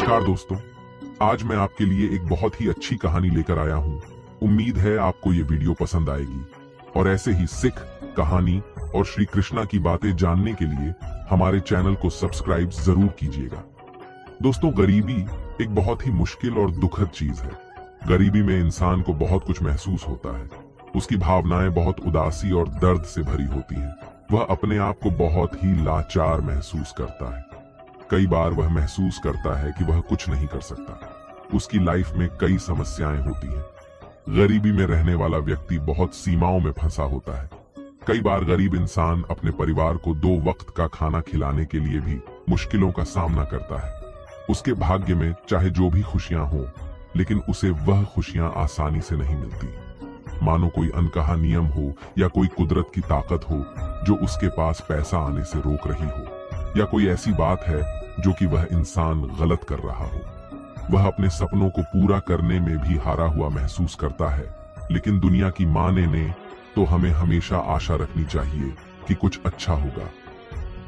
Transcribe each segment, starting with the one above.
नमस्कार दोस्तों, आज मैं आपके लिए एक बहुत ही अच्छी कहानी लेकर आया हूँ। उम्मीद है आपको ये वीडियो पसंद आएगी और ऐसे ही सिख कहानी और श्री कृष्णा की बातें जानने के लिए हमारे चैनल को सब्सक्राइब जरूर कीजिएगा। दोस्तों, गरीबी एक बहुत ही मुश्किल और दुखद चीज है। गरीबी में इंसान को बहुत कुछ महसूस होता है। उसकी भावनाएं बहुत उदासी और दर्द से भरी होती हैं। वह अपने आप को बहुत ही लाचार महसूस करता है। कई बार वह महसूस करता है कि वह कुछ नहीं कर सकता। उसकी लाइफ में कई समस्याएं होती हैं। गरीबी में रहने वाला व्यक्ति बहुत सीमाओं में फंसा होता है। कई बार गरीब इंसान अपने परिवार को 2 वक्त का खाना खिलाने के लिए भी मुश्किलों का सामना करता है। उसके भाग्य में चाहे जो भी खुशियां हो, लेकिन उसे वह खुशियां आसानी से नहीं मिलती। मानो कोई अनकहा नियम हो या कोई कुदरत की ताकत हो जो उसके पास पैसा आने से रोक रही हो, या कोई ऐसी बात है जो कि वह इंसान गलत कर रहा हो। वह अपने सपनों को पूरा करने में भी हारा हुआ महसूस करता है। लेकिन दुनिया की माने ने तो हमें हमेशा आशा रखनी चाहिए कि कुछ अच्छा होगा,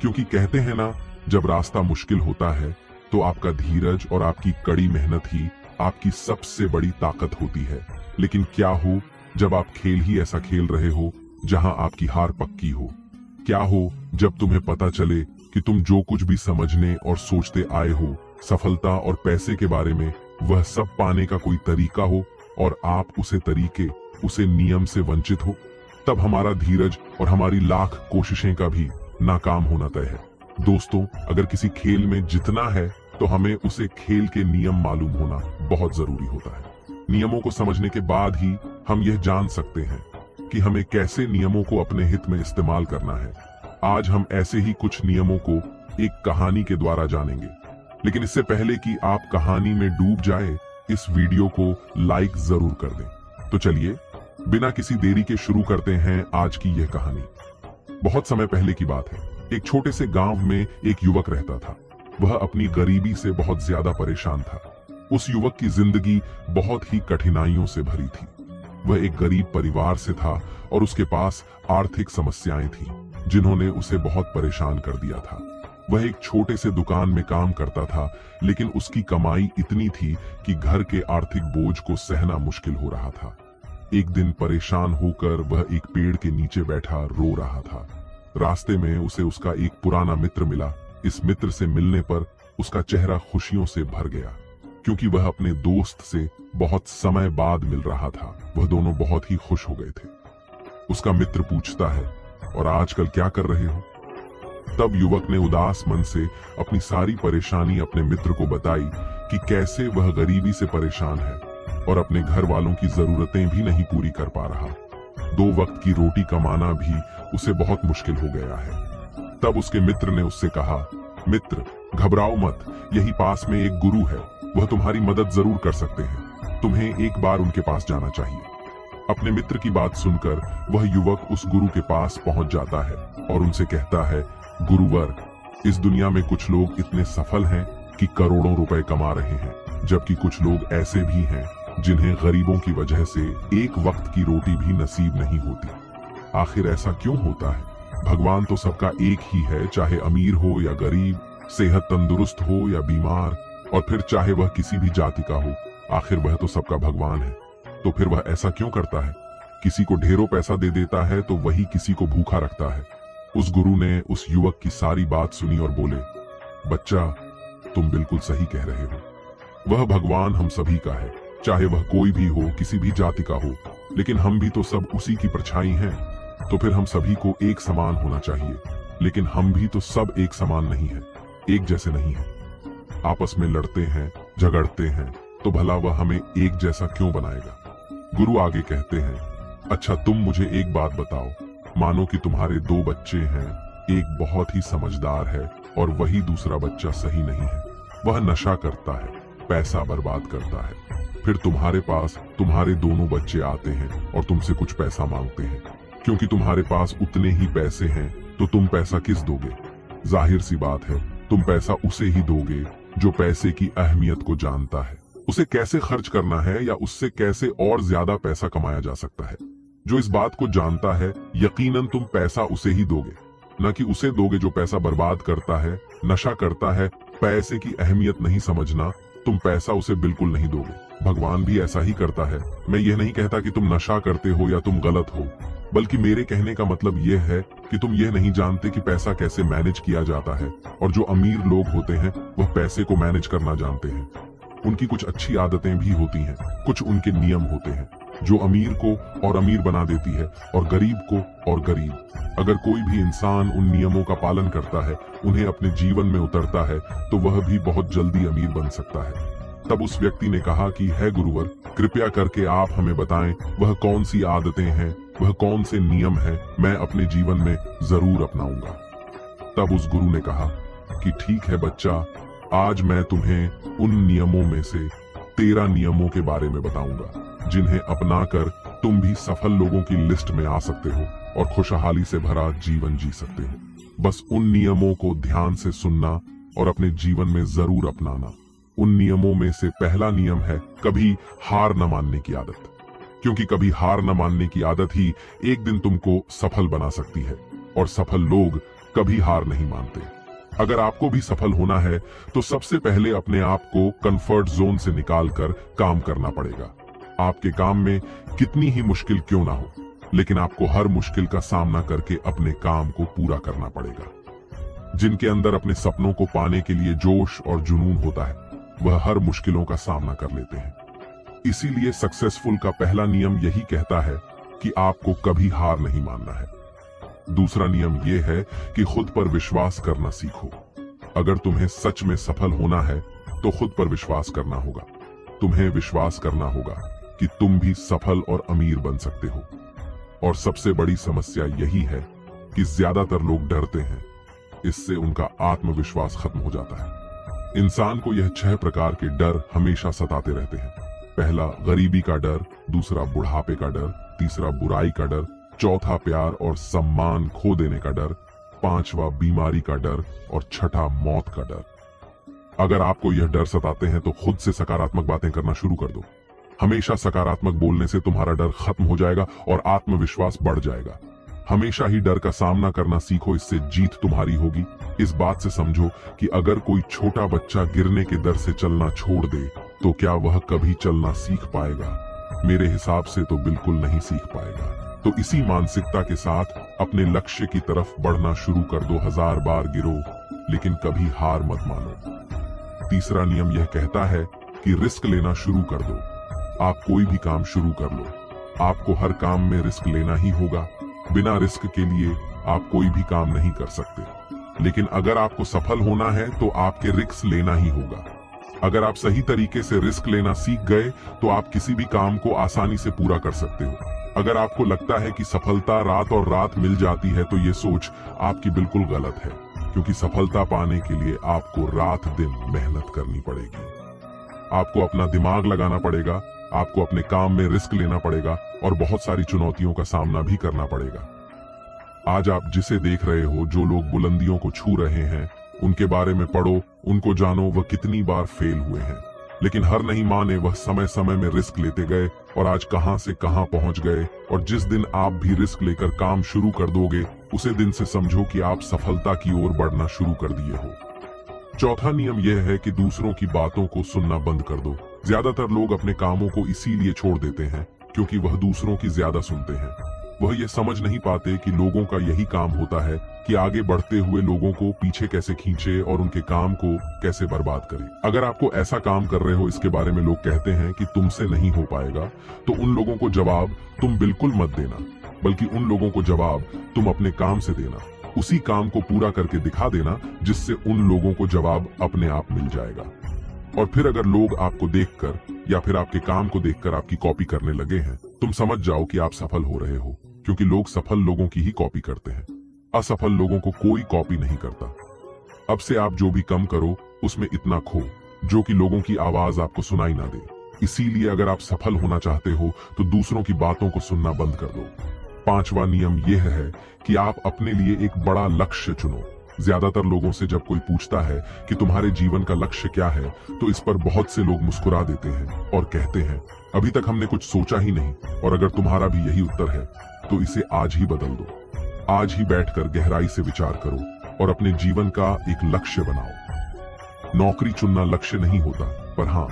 क्योंकि कहते हैं ना, जब रास्ता मुश्किल होता है तो आपका धीरज और आपकी कड़ी मेहनत ही आपकी सबसे बड़ी ताकत होती है। लेकिन क्या हो जब आप खेल ही ऐसा खेल रहे हो जहां आपकी हार पक्की हो? क्या हो जब तुम्हें पता चले कि तुम जो कुछ भी समझने और सोचते आए हो सफलता और पैसे के बारे में, वह सब पाने का कोई तरीका हो और आप उसे नियम से वंचित हो? तब हमारा धीरज और हमारी लाख कोशिशें का भी नाकाम होना तय है। दोस्तों, अगर किसी खेल में जितना है तो हमें उसे खेल के नियम मालूम होना बहुत जरूरी होता है। नियमों को समझने के बाद ही हम यह जान सकते हैं कि हमें कैसे नियमों को अपने हित में इस्तेमाल करना है। आज हम ऐसे ही कुछ नियमों को एक कहानी के द्वारा जानेंगे। लेकिन इससे पहले कि आप कहानी में डूब जाए, इस वीडियो को लाइक जरूर कर दें। तो चलिए बिना किसी देरी के शुरू करते हैं आज की यह कहानी। बहुत समय पहले की बात है। एक छोटे से गांव में एक युवक रहता था। वह अपनी गरीबी से बहुत ज्यादा परेशान था। उस युवक की जिंदगी बहुत ही कठिनाइयों से भरी थी। वह एक गरीब परिवार से था और उसके पास आर्थिक समस्याएं थीं, जिन्होंने उसे बहुत परेशान कर दिया था। वह एक छोटे से दुकान में काम करता था, लेकिन उसकी कमाई इतनी थी कि घर के आर्थिक बोझ को सहना मुश्किल हो रहा था। एक दिन परेशान होकर वह एक पेड़ के नीचे बैठा रो रहा था। रास्ते में उसे उसका एक पुराना मित्र मिला। इस मित्र से मिलने पर उसका चेहरा खुशियों से भर गया, क्योंकि वह अपने दोस्त से बहुत समय बाद मिल रहा था। वह दोनों बहुत ही खुश हो गए थे। उसका मित्र पूछता है, और आजकल क्या कर रहे हो? तब युवक ने उदास मन से अपनी सारी परेशानी अपने मित्र को बताई कि कैसे वह गरीबी से परेशान है और अपने घर वालों की जरूरतें भी नहीं पूरी कर पा रहा। 2 वक्त की रोटी कमाना भी उसे बहुत मुश्किल हो गया है। तब उसके मित्र ने उससे कहा, मित्र, घबराओ मत, यही पास में एक गुरु है, वह तुम्हारी मदद जरूर कर सकते हैं। तुम्हें एक बार उनके पास जाना चाहिए। अपने मित्र की बात सुनकर वह युवक उस गुरु के पास पहुंच जाता है और उनसे कहता है, गुरुवर, इस दुनिया में कुछ लोग इतने सफल हैं कि करोड़ों रुपए कमा रहे हैं, जबकि कुछ लोग ऐसे भी हैं जिन्हें गरीबों की वजह से एक वक्त की रोटी भी नसीब नहीं होती। आखिर ऐसा क्यों होता है? भगवान तो सबका एक ही है, चाहे अमीर हो या गरीब, सेहत तंदुरुस्त हो या बीमार, और फिर चाहे वह किसी भी जाति का हो। आखिर वह तो सबका भगवान है। तो फिर वह ऐसा क्यों करता है? किसी को ढेरों पैसा दे देता है तो वही किसी को भूखा रखता है। उस गुरु ने उस युवक की सारी बात सुनी और बोले, बच्चा, तुम बिल्कुल सही कह रहे हो। वह भगवान हम सभी का है, चाहे वह कोई भी हो, किसी भी जाति का हो। लेकिन हम भी तो सब उसी की परछाई हैं। तो फिर हम सभी को एक समान होना चाहिए। लेकिन हम भी तो सब एक समान नहीं है, एक जैसे नहीं है। आपस में लड़ते हैं, झगड़ते हैं, तो भला वह हमें एक जैसा क्यों बनाएगा? गुरु आगे कहते हैं, अच्छा, तुम मुझे एक बात बताओ। मानो कि तुम्हारे 2 बच्चे हैं, एक बहुत ही समझदार है और वही दूसरा बच्चा सही नहीं है। वह नशा करता है, पैसा बर्बाद करता है। फिर तुम्हारे पास तुम्हारे दोनों बच्चे आते हैं और तुमसे कुछ पैसा मांगते हैं। क्योंकि तुम्हारे पास उतने ही पैसे हैं तो तुम पैसा किस दोगे? जाहिर सी बात है, तुम पैसा उसे ही दोगे जो पैसे की अहमियत को जानता है, उसे कैसे खर्च करना है या उससे कैसे और ज्यादा पैसा कमाया जा सकता है। जो इस बात को जानता है, यकीनन तुम पैसा उसे ही दोगे, न कि उसे दोगे जो पैसा बर्बाद करता है, नशा करता है, पैसे की अहमियत नहीं समझना तुम पैसा उसे बिल्कुल नहीं दोगे। भगवान भी ऐसा ही करता है। मैं यह नहीं कहता कि तुम नशा करते हो या तुम गलत हो, बल्कि मेरे कहने का मतलब यह है कि तुम यह नहीं जानते कि पैसा कैसे मैनेज किया जाता है। और जो अमीर लोग होते हैं वह पैसे को मैनेज करना जानते हैं। उनकी कुछ अच्छी आदतें भी होती हैं, कुछ उनके नियम होते हैं जो अमीर को और अमीर बना देती है और गरीब को और गरीब। अगर कोई भी इंसान उन नियमों का पालन करता है, उन्हें अपने जीवन में उतरता है, तो वह भी बहुत जल्दी अमीर बन सकता है। तब उस व्यक्ति ने कहा कि है गुरुवर, कृपया करके आप हमें बताएं वह कौन सी आदतें हैं, वह कौन से नियम हैं, मैं अपने जीवन में जरूर अपनाऊंगा। तब उस गुरु ने कहा कि ठीक है बच्चा, आज मैं तुम्हें उन नियमों में से 13 नियमों के बारे में बताऊंगा जिन्हें अपनाकर तुम भी सफल लोगों की लिस्ट में आ सकते हो और खुशहाली से भरा जीवन जी सकते हो। बस उन नियमों को ध्यान से सुनना और अपने जीवन में जरूर अपनाना। उन नियमों में से पहला नियम है कभी हार न मानने की आदत, क्योंकि कभी हार न मानने की आदत ही एक दिन तुमको सफल बना सकती है, और सफल लोग कभी हार नहीं मानते। अगर आपको भी सफल होना है तो सबसे पहले अपने आप को कंफर्ट जोन से निकालकर काम करना पड़ेगा। आपके काम में कितनी ही मुश्किल क्यों ना हो, लेकिन आपको हर मुश्किल का सामना करके अपने काम को पूरा करना पड़ेगा। जिनके अंदर अपने सपनों को पाने के लिए जोश और जुनून होता है, वह हर मुश्किलों का सामना कर लेते हैं। इसीलिए सक्सेसफुल का पहला नियम यही कहता है कि आपको कभी हार नहीं मानना है। दूसरा नियम यह है कि खुद पर विश्वास करना सीखो। अगर तुम्हें सच में सफल होना है तो खुद पर विश्वास करना होगा। तुम्हें विश्वास करना होगा कि तुम भी सफल और अमीर बन सकते हो। और सबसे बड़ी समस्या यही है कि ज्यादातर लोग डरते हैं, इससे उनका आत्मविश्वास खत्म हो जाता है। इंसान को यह 6 प्रकार के डर हमेशा सताते रहते हैं। पहला गरीबी का डर, दूसरा बुढ़ापे का डर, तीसरा बुराई का डर, चौथा प्यार और सम्मान खो देने का डर, पांचवा बीमारी का डर और छठा मौत का डर। अगर आपको यह डर सताते हैं तो खुद से सकारात्मक बातें करना शुरू कर दो। हमेशा सकारात्मक बोलने से तुम्हारा डर खत्म हो जाएगा और आत्मविश्वास बढ़ जाएगा। हमेशा ही डर का सामना करना सीखो, इससे जीत तुम्हारी होगी। इस बात से समझो कि अगर कोई छोटा बच्चा गिरने के डर से चलना छोड़ दे तो क्या वह कभी चलना सीख पाएगा? मेरे हिसाब से तो बिल्कुल नहीं सीख पाएगा। तो इसी मानसिकता के साथ अपने लक्ष्य की तरफ बढ़ना शुरू कर दो। 1000 बार गिरो लेकिन कभी हार मत मानो। तीसरा नियम यह कहता है कि रिस्क लेना शुरू कर दो। आप कोई भी काम शुरू कर लो, आपको हर काम में रिस्क लेना ही होगा। बिना रिस्क के लिए आप कोई भी काम नहीं कर सकते। लेकिन अगर आपको सफल होना है तो आपके रिस्क लेना ही होगा। अगर आप सही तरीके से रिस्क लेना सीख गए तो आप किसी भी काम को आसानी से पूरा कर सकते हो। अगर आपको लगता है कि सफलता रात और रात मिल जाती है तो ये सोच आपकी बिल्कुल गलत है, क्योंकि सफलता पाने के लिए आपको रात दिन मेहनत करनी पड़ेगी। आपको अपना दिमाग लगाना पड़ेगा, आपको अपने काम में रिस्क लेना पड़ेगा और बहुत सारी चुनौतियों का सामना भी करना पड़ेगा। आज आप जिसे देख रहे हो, जो लोग बुलंदियों को छू रहे हैं, उनके बारे में पढ़ो, उनको जानो वह कितनी बार फेल हुए हैं। लेकिन हर नहीं माने वह समय समय में रिस्क लेते गए और आज कहां से कहां पहुंच गए। और जिस दिन आप भी रिस्क लेकर काम शुरू कर दोगे, उसे दिन से समझो कि आप सफलता की ओर बढ़ना शुरू कर दिए हो। चौथा नियम यह है कि दूसरों की बातों को सुनना बंद कर दो। ज्यादातर लोग अपने कामों को इसीलिए छोड़ देते हैं क्योंकि वह दूसरों की ज्यादा सुनते हैं। वह ये समझ नहीं पाते कि लोगों का यही काम होता है कि आगे बढ़ते हुए लोगों को पीछे कैसे खींचे और उनके काम को कैसे बर्बाद करे। अगर आपको ऐसा काम कर रहे हो, इसके बारे में लोग कहते हैं कि तुमसे नहीं हो पाएगा, तो उन लोगों को जवाब तुम बिल्कुल मत देना, बल्कि उन लोगों को जवाब तुम अपने काम से देना। उसी काम को पूरा करके दिखा देना जिससे उन लोगों को जवाब अपने आप मिल जाएगा। और फिर अगर लोग आपको देखकर या फिर आपके काम को देखकर आपकी कॉपी करने लगे हैं, तुम समझ जाओ कि आप सफल हो रहे हो, क्योंकि लोग सफल लोगों की ही कॉपी करते हैं। असफल लोगों को कोई कॉपी नहीं करता। अब से आप जो भी कम करो उसमें इतना खो जो कि लोगों की आवाज आपको सुनाई ना दे। इसीलिए अगर आप सफल होना चाहते हो तो दूसरों की बातों को सुनना बंद कर दो। पांचवा नियम यह है कि आप अपने लिए एक बड़ा लक्ष्य चुनो। ज्यादातर लोगों से जब कोई पूछता है कि तुम्हारे जीवन का लक्ष्य क्या है, तो इस पर बहुत से लोग मुस्कुरा देते हैं और कहते हैं अभी तक हमने कुछ सोचा ही नहीं। और अगर तुम्हारा भी यही उत्तर है तो इसे आज ही बदल दो। आज ही बैठकर गहराई से विचार करो और अपने जीवन का एक लक्ष्य बनाओ। नौकरी चुनना लक्ष्य नहीं होता, पर हाँ,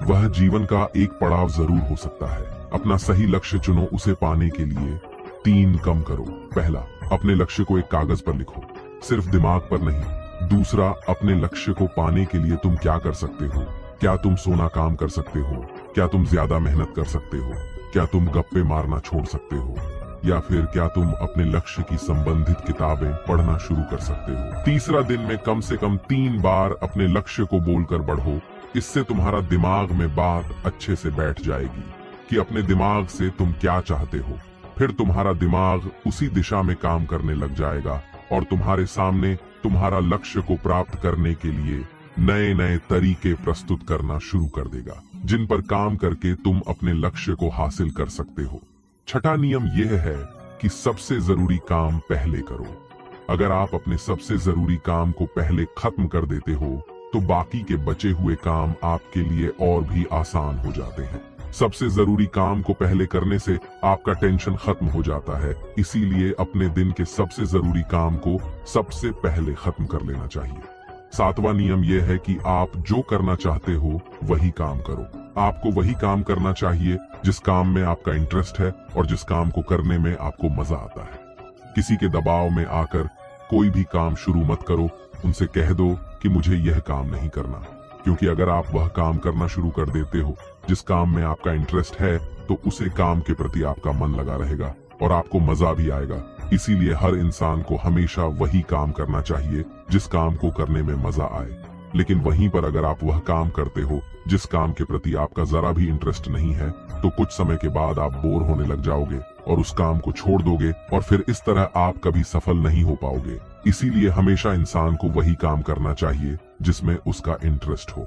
वह जीवन का एक पड़ाव जरूर हो सकता है। अपना सही लक्ष्य चुनो, उसे पाने के लिए 3 कम करो। पहला, अपने लक्ष्य को एक कागज पर लिखो, सिर्फ दिमाग पर नहीं। दूसरा, अपने लक्ष्य को पाने के लिए तुम क्या कर सकते हो? क्या तुम सोना काम कर सकते हो? क्या तुम ज्यादा मेहनत कर सकते हो? क्या तुम गप्पे मारना छोड़ सकते हो? या फिर क्या तुम अपने लक्ष्य की संबंधित किताबें पढ़ना शुरू कर सकते हो? तीसरा, दिन में कम से कम 3 बार अपने लक्ष्य को बोलकर बढ़ो। इससे तुम्हारा दिमाग में बात अच्छे से बैठ जाएगी कि अपने दिमाग से तुम क्या चाहते हो। फिर तुम्हारा दिमाग उसी दिशा में काम करने लग जाएगा और तुम्हारे सामने तुम्हारा लक्ष्य को प्राप्त करने के लिए नए नए तरीके प्रस्तुत करना शुरू कर देगा, जिन पर काम करके तुम अपने लक्ष्य को हासिल कर सकते हो। छठा नियम यह है कि सबसे जरूरी काम पहले करो। अगर आप अपने सबसे जरूरी काम को पहले खत्म कर देते हो तो बाकी के बचे हुए काम आपके लिए और भी आसान हो जाते हैं। सबसे जरूरी काम को पहले करने से आपका टेंशन खत्म हो जाता है, इसीलिए अपने दिन के सबसे जरूरी काम को सबसे पहले खत्म कर लेना चाहिए। 7वां नियम यह है कि आप जो करना चाहते हो वही काम करो। आपको वही काम करना चाहिए जिस काम में आपका इंटरेस्ट है और जिस काम को करने में आपको मजा आता है। किसी के दबाव में आकर कोई भी काम शुरू मत करो। उनसे कह दो कि मुझे यह काम नहीं करना, क्योंकि अगर आप वह काम करना शुरू कर देते हो जिस काम में आपका इंटरेस्ट है तो उसे काम के प्रति आपका मन लगा रहेगा और आपको मजा भी आएगा। इसीलिए हर इंसान को हमेशा वही काम करना चाहिए जिस काम को करने में मजा आए। लेकिन वहीं पर अगर आप वह काम करते हो जिस काम के प्रति आपका जरा भी इंटरेस्ट नहीं है तो कुछ समय के बाद आप बोर होने लग जाओगे और उस काम को छोड़ दोगे और फिर इस तरह आप कभी सफल नहीं हो पाओगे। इसीलिए हमेशा इंसान को वही काम करना चाहिए जिसमें उसका इंटरेस्ट हो।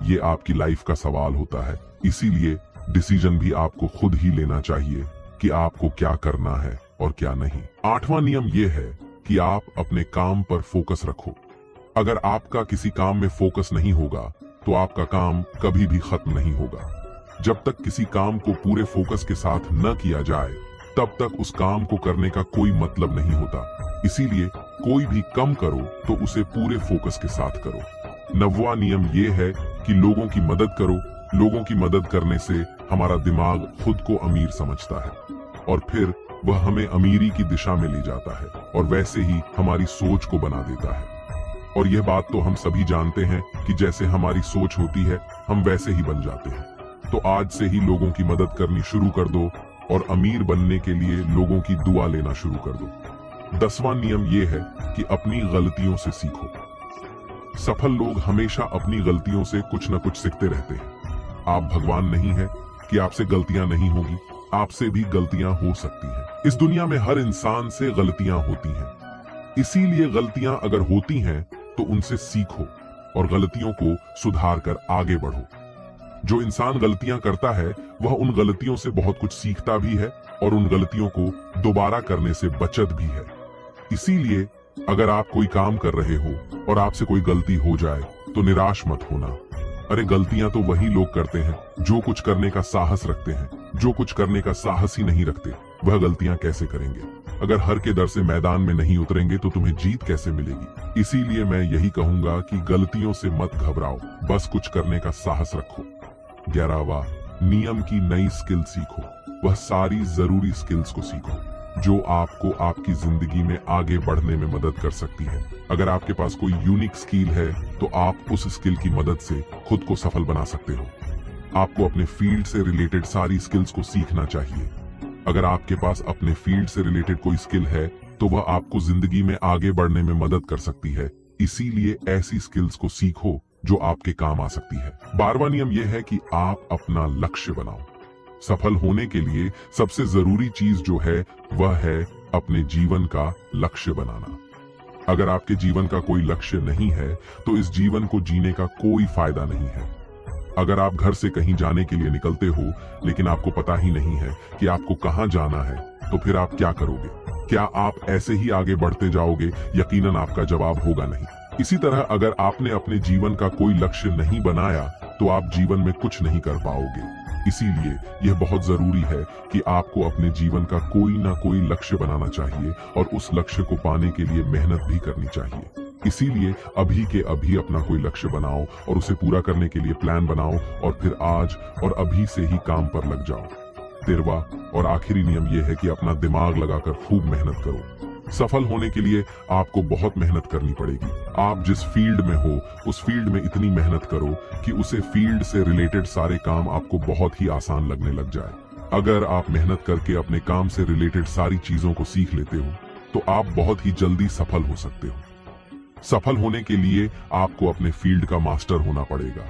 ये आपकी लाइफ का सवाल होता है, इसीलिए डिसीजन भी आपको खुद ही लेना चाहिए कि आपको क्या करना है और क्या नहीं। 8वां नियम ये है कि आप अपने काम पर फोकस रखो। अगर आपका किसी काम में फोकस नहीं होगा तो आपका काम कभी भी खत्म नहीं होगा। जब तक किसी काम को पूरे फोकस के साथ न किया जाए तब तक उस काम को करने का कोई मतलब नहीं होता। इसीलिए कोई भी कम करो तो उसे पूरे फोकस के साथ करो। 9वां नियम ये है कि लोगों की मदद करो। लोगों की मदद करने से हमारा दिमाग खुद को अमीर समझता है और फिर वह हमें अमीरी की दिशा में ले जाता है और वैसे ही हमारी सोच को बना देता है। और यह बात तो हम सभी जानते हैं कि जैसे हमारी सोच होती है हम वैसे ही बन जाते हैं। तो आज से ही लोगों की मदद करनी शुरू कर दो और अमीर बनने के लिए लोगों की दुआ लेना शुरू कर दो। 10वां नियम यह है कि अपनी गलतियों से सीखो। सफल लोग हमेशा अपनी गलतियों से कुछ न कुछ सीखते रहते हैं। आप भगवान नहीं है कि आपसे गलतियां नहीं होगी, आपसे भी गलतियां हो सकती हैं। इस दुनिया में हर इंसान से गलतियां होती हैं, इसीलिए गलतियां अगर होती हैं तो उनसे सीखो और गलतियों को सुधार कर आगे बढ़ो। जो इंसान गलतियां करता है वह उन गलतियों से बहुत कुछ सीखता भी है और उन गलतियों को दोबारा करने से बचत भी है। इसीलिए अगर आप कोई काम कर रहे हो और आपसे कोई गलती हो जाए तो निराश मत होना। अरे गलतियां तो वही लोग करते हैं जो कुछ करने का साहस रखते हैं। जो कुछ करने का साहस ही नहीं रखते वह गलतियां कैसे करेंगे? अगर हर के डर से मैदान में नहीं उतरेंगे तो तुम्हें जीत कैसे मिलेगी? इसीलिए मैं यही कहूंगा कि गलतियों से मत घबराओ, बस कुछ करने का साहस रखो। 11वां नियम की नई स्किल सीखो। वह सारी जरूरी स्किल्स को सीखो जो आपको आपकी जिंदगी में आगे बढ़ने में मदद कर सकती है। अगर आपके पास कोई यूनिक स्किल है तो आप उस स्किल की मदद से खुद को सफल बना सकते हो। आपको अपने फील्ड से रिलेटेड सारी स्किल्स को सीखना चाहिए। अगर आपके पास अपने फील्ड से रिलेटेड कोई स्किल है तो वह आपको जिंदगी में आगे बढ़ने में मदद कर सकती है। इसीलिए ऐसी स्किल्स को सीखो जो आपके काम आ सकती है। 12वां नियम यह है कि आप अपना लक्ष्य बनाओ। सफल होने के लिए सबसे जरूरी चीज जो है वह है अपने जीवन का लक्ष्य बनाना। अगर आपके जीवन का कोई लक्ष्य नहीं है तो इस जीवन को जीने का कोई फायदा नहीं है। अगर आप घर से कहीं जाने के लिए निकलते हो लेकिन आपको पता ही नहीं है कि आपको कहां जाना है तो फिर आप क्या करोगे? क्या आप ऐसे ही आगे बढ़ते जाओगे? यकीनन आपका जवाब होगा नहीं। इसी तरह अगर आपने अपने जीवन का कोई लक्ष्य नहीं बनाया तो आप जीवन में कुछ नहीं कर पाओगे। इसीलिए यह बहुत जरूरी है कि आपको अपने जीवन का कोई ना कोई लक्ष्य बनाना चाहिए और उस लक्ष्य को पाने के लिए मेहनत भी करनी चाहिए। इसीलिए अभी के अभी अपना कोई लक्ष्य बनाओ और उसे पूरा करने के लिए प्लान बनाओ और फिर आज और अभी से ही काम पर लग जाओ। 13वां और आखिरी नियम यह है कि अपना दिमाग लगाकर खूब मेहनत करो। सफल होने के लिए आपको बहुत मेहनत करनी पड़ेगी। आप जिस फील्ड में हो उस फील्ड में इतनी मेहनत करो कि उसे फील्ड से रिलेटेड सारे काम आपको बहुत ही आसान लगने लग जाए। अगर आप मेहनत करके अपने काम से रिलेटेड सारी चीजों को सीख लेते हो तो आप बहुत ही जल्दी सफल हो सकते हो। सफल होने के लिए आपको अपने फील्ड का मास्टर होना पड़ेगा।